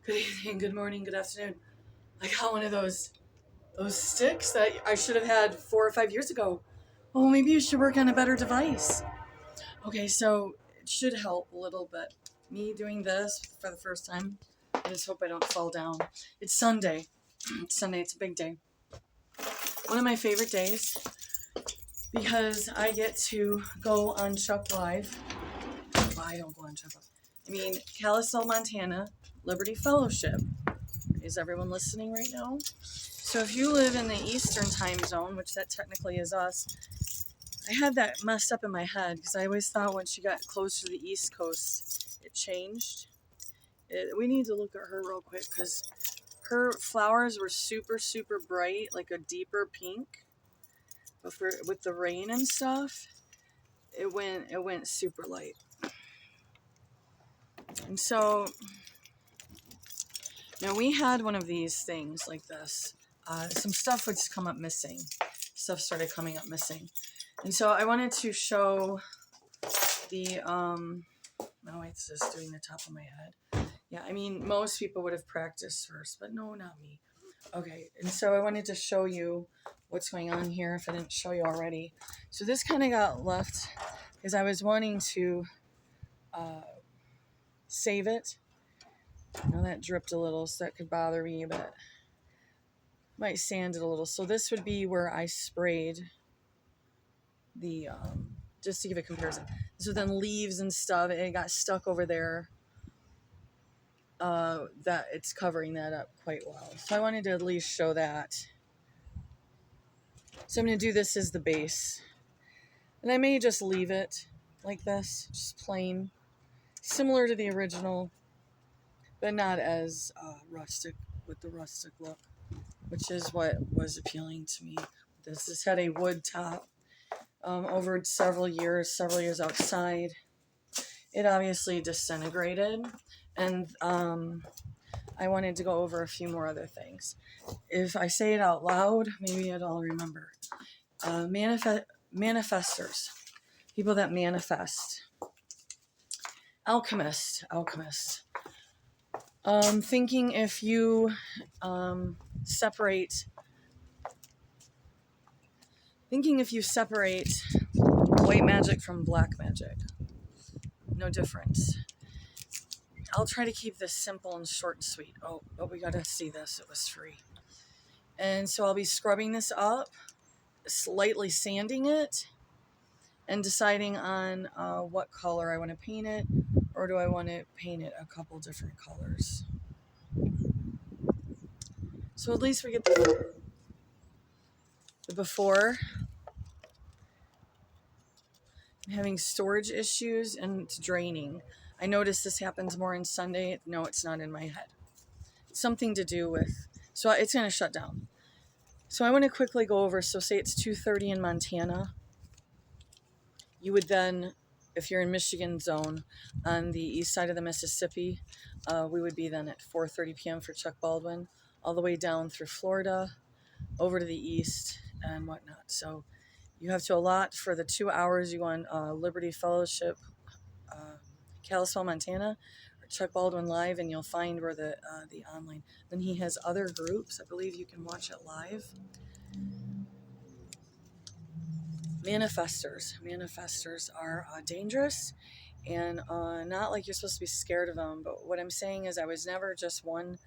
Good evening, good morning, good afternoon. I got one of those sticks that I should have had 4 or 5 years ago. Oh, maybe you should work on a better device. Okay, so it should help a little bit. Me doing this for the first time. I just hope I don't fall down. It's Sunday. It's Sunday, it's a big day. One of my favorite days because I get to go on Chuck Live. Well, I don't go on Chuck Live. I mean, Kalispell, Montana, Liberty Fellowship. Is everyone listening right now? So if you live in the Eastern time zone, which that technically is us, I had that messed up in my head because I always thought once you got close to the East Coast, it changed. We need to look at her real quick because her flowers were super, super bright, like a deeper pink. But with the rain and stuff, it went super light. And so now we had one of these things like this. Some stuff would come up missing. Stuff started coming up missing. And so I wanted to show the, no, it's just doing the top of my head. Yeah, I mean, most people would have practiced first, but no, not me. Okay, and so I wanted to show you what's going on here if I didn't show you already. So this kind of got left because I was wanting to save it. Now that dripped a little, so that could bother me, but might sand it a little. So this would be where I sprayed the, just to give a comparison. So then leaves and stuff, it got stuck over there. That it's covering that up quite well. So I wanted to at least show that. So I'm going to do this as the base. And I may just leave it like this, just plain. Similar to the original, but not as rustic with the rustic look, which is what was appealing to me. This had a wood top over several years outside. It obviously disintegrated, and I wanted to go over a few more other things. If I say it out loud, maybe I'll remember. Manifestors, people that manifest. Alchemist. Thinking if you separate white magic from black magic, no difference. I'll try to keep this simple and short and sweet. Oh, we gotta see this. It was free. And so I'll be scrubbing this up, slightly sanding it, and deciding on what color I want to paint it, or do I want to paint it a couple different colors. So at least we get the before. I'm having storage issues and it's draining. I notice this happens more on Sunday. No, it's not in my head. It's something to do with, so it's going to shut down. So I want to quickly go over, so say it's 2:30 in Montana. You would then, if you're in Michigan zone, on the east side of the Mississippi, we would be then at 4:30 p.m. for Chuck Baldwin, all the way down through Florida, over to the east and whatnot. So you have to allot for the 2 hours you go on Liberty Fellowship, Kalispell, Montana, or Chuck Baldwin Live, and you'll find where the online. Then he has other groups. I believe you can watch it live. Manifestors are dangerous, and not like you're supposed to be scared of them. But what I'm saying is, I was never just one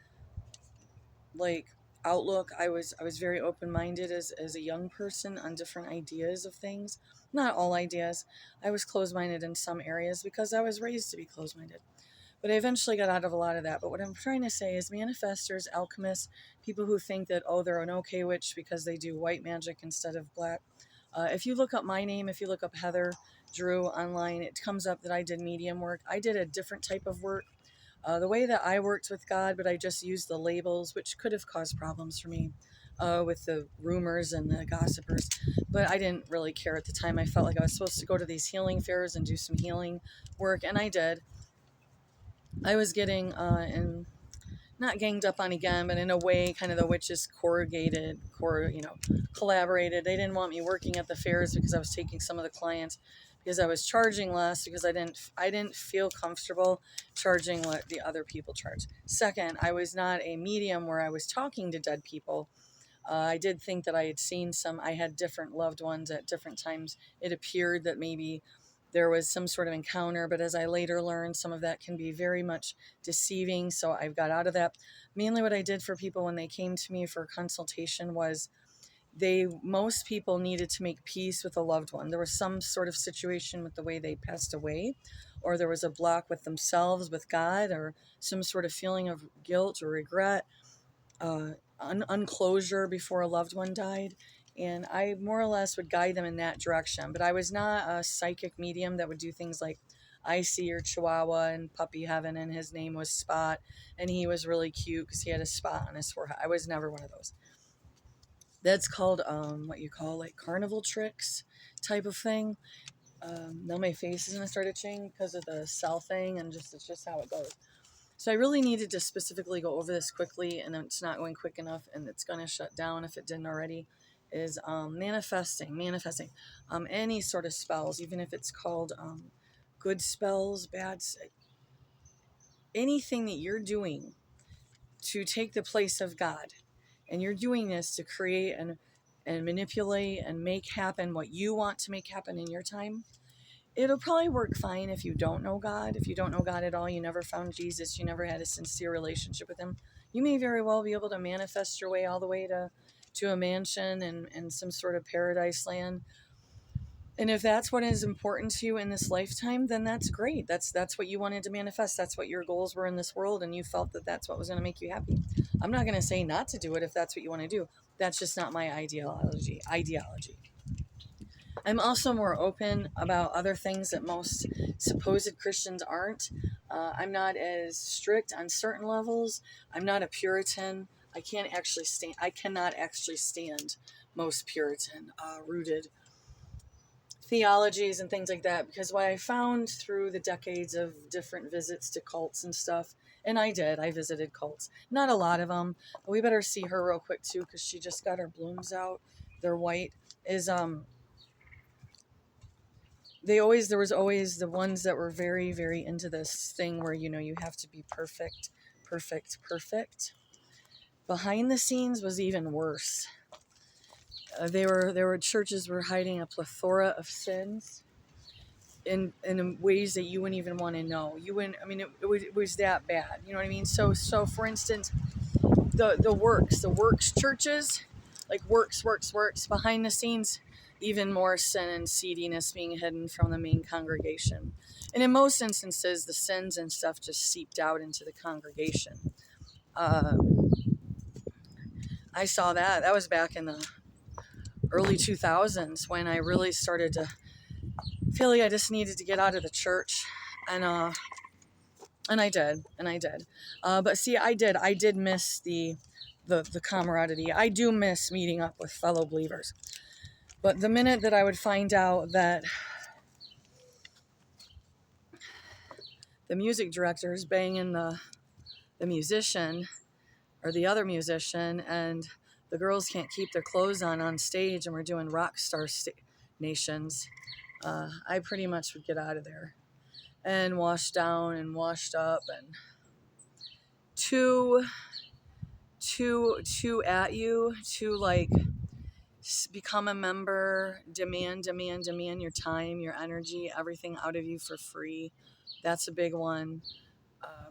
like outlook. I was very open-minded as a young person on different ideas of things. Not all ideas. I was closed-minded in some areas because I was raised to be closed-minded. But I eventually got out of a lot of that. But what I'm trying to say is manifestors, alchemists, people who think that, oh, they're an okay witch because they do white magic instead of black. If you look up my name, if you look up Heather Drew online, it comes up that I did medium work. I did a different type of work. The way that I worked with God, but I just used the labels, which could have caused problems for me with the rumors and the gossipers. But I didn't really care at the time. I felt like I was supposed to go to these healing fairs and do some healing work, and I did. I was getting, not ganged up on again, but in a way, kind of the witches collaborated. They didn't want me working at the fairs because I was taking some of the clients because I was charging less because I didn't feel comfortable charging what the other people charge. Second, I was not a medium where I was talking to dead people. I did think that I had different loved ones at different times. It appeared that maybe there was some sort of encounter, but as I later learned, some of that can be very much deceiving. So I've got out of that. Mainly what I did for people when they came to me for consultation was most people needed to make peace with a loved one. There was some sort of situation with the way they passed away, or there was a block with themselves, with God, or some sort of feeling of guilt or regret, unclosure before a loved one died. And I more or less would guide them in that direction. But I was not a psychic medium that would do things like, I see your chihuahua in puppy heaven and his name was Spot and he was really cute because he had a spot on his forehead. I was never one of those. That's called what you call like carnival tricks type of thing. Now my face is gonna start itching because of the cell thing, and it's just how it goes. So I really needed to specifically go over this quickly, and it's not going quick enough, and it's gonna shut down if it didn't already. Is manifesting any sort of spells, even if it's called good spells, anything that you're doing to take the place of God. And you're doing this to create and manipulate and make happen what you want to make happen in your time. It'll probably work fine if you don't know God. If you don't know God at all, you never found Jesus, you never had a sincere relationship with him, you may very well be able to manifest your way all the way to a mansion and some sort of paradise land. And if that's what is important to you in this lifetime, then that's great. That's what you wanted to manifest. That's what your goals were in this world, and you felt that that's what was going to make you happy. I'm not going to say not to do it if that's what you want to do. That's just not my ideology. I'm also more open about other things that most supposed Christians aren't. I'm not as strict on certain levels. I'm not a Puritan. I cannot actually stand most Puritan rooted theologies and things like that, because what I found through the decades of different visits to cults and stuff, and I visited cults, not a lot of them. We better see her real quick too, because she just got her blooms out. They're white. There was always the ones that were very, very into this thing where, you have to be perfect. Behind the scenes was even worse. There were churches were hiding a plethora of sins in ways that you wouldn't even want to know. You wouldn't. I mean, it was that bad. You know what I mean? So for instance, the works churches, like works behind the scenes, even more sin and seediness being hidden from the main congregation. And in most instances, the sins and stuff just seeped out into the congregation. I saw that. That was back in the early 2000s when I really started to feel like I just needed to get out of the church, and I did. But see, I did miss the camaraderie. I do miss meeting up with fellow believers. But the minute that I would find out that the music director is banging the musician or the other musician, and the girls can't keep their clothes on stage, and we're doing rock star nations, I pretty much would get out of there and wash down and washed up and too at you to like become a member, demand your time, your energy, everything out of you for free. That's a big one.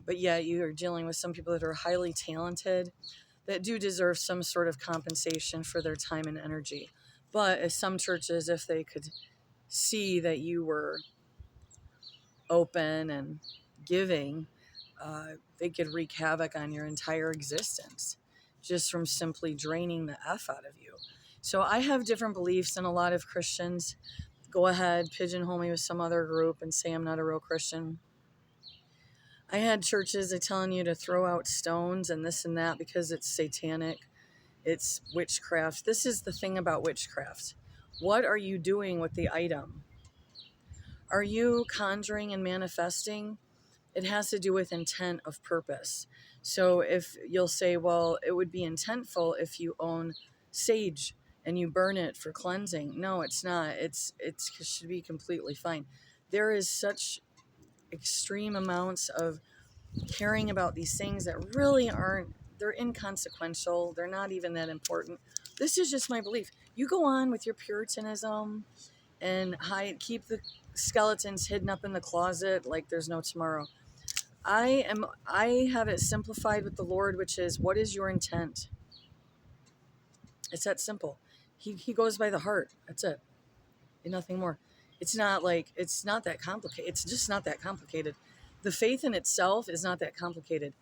But yeah, you are dealing with some people that are highly talented that do deserve some sort of compensation for their time and energy. But as some churches, if they could see that you were open and giving, they could wreak havoc on your entire existence just from simply draining the F out of you. So I have different beliefs than a lot of Christians. Go ahead, pigeonhole me with some other group and say I'm not a real Christian. I had churches that telling you to throw out stones and this and that because it's satanic. It's witchcraft. This is the thing about witchcraft. What are you doing with the item? Are you conjuring and manifesting? It has to do with intent of purpose. So if you'll say, well, it would be intentful if you own sage and you burn it for cleansing. No, it's not. It should be completely fine. There is such extreme amounts of caring about these things that really aren't, they're inconsequential. They're not even that important. This is just my belief. You go on with your Puritanism and keep the skeletons hidden up in the closet like there's no tomorrow. I have it simplified with the Lord, which is, what is your intent? It's that simple. He goes by the heart. That's it. And nothing more. It's not that complicated. It's just not that complicated. The faith in itself is not that complicated.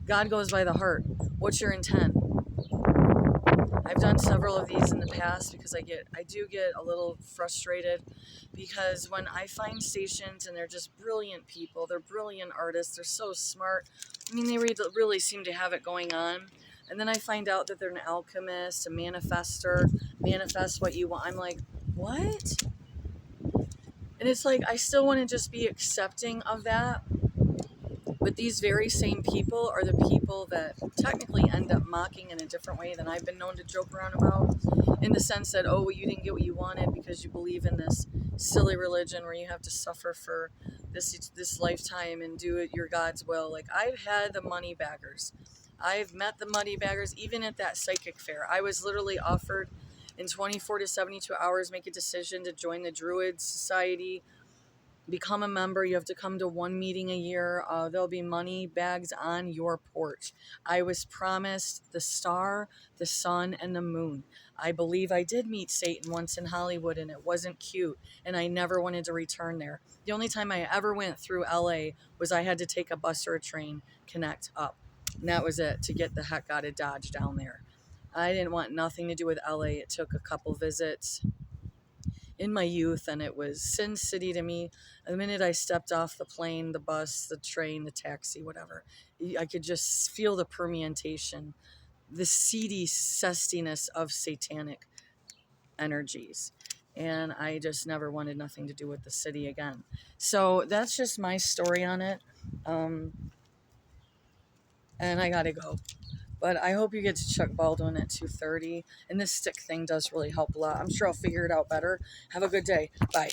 God goes by the heart. What's your intent? I've done several of these in the past because I do get a little frustrated, because when I find stations and they're just brilliant people, they're brilliant artists, they're so smart. I mean, they really seem to have it going on. And then I find out that they're an alchemist, a manifester, manifest what you want. I'm like, what? And it's like, I still want to just be accepting of that. But these very same people are the people that technically end up mocking in a different way than I've been known to joke around about, in the sense that, oh, you didn't get what you wanted because you believe in this silly religion where you have to suffer for this lifetime and do it your God's will. Like, I've had the money baggers. I've met the money baggers, even at that psychic fair. I was literally offered in 24 to 72 hours, make a decision to join the Druid Society, become a member. You have to come to one meeting a year. There'll be money bags on your porch. I was promised the star, the sun, and the moon. I believe I did meet Satan once in Hollywood, and it wasn't cute, and I never wanted to return there. The only time I ever went through LA was I had to take a bus or a train, connect up. And that was it, to get the heck out of Dodge down there. I didn't want nothing to do with LA. It took a couple visits in my youth, and it was Sin City to me. The minute I stepped off the plane, the bus, the train, the taxi, whatever, I could just feel the permeation, the seedy cestiness of satanic energies. And I just never wanted nothing to do with the city again. So that's just my story on it. And I gotta go. But I hope you get to Chuck Baldwin at 2:30. And this stick thing does really help a lot. I'm sure I'll figure it out better. Have a good day. Bye.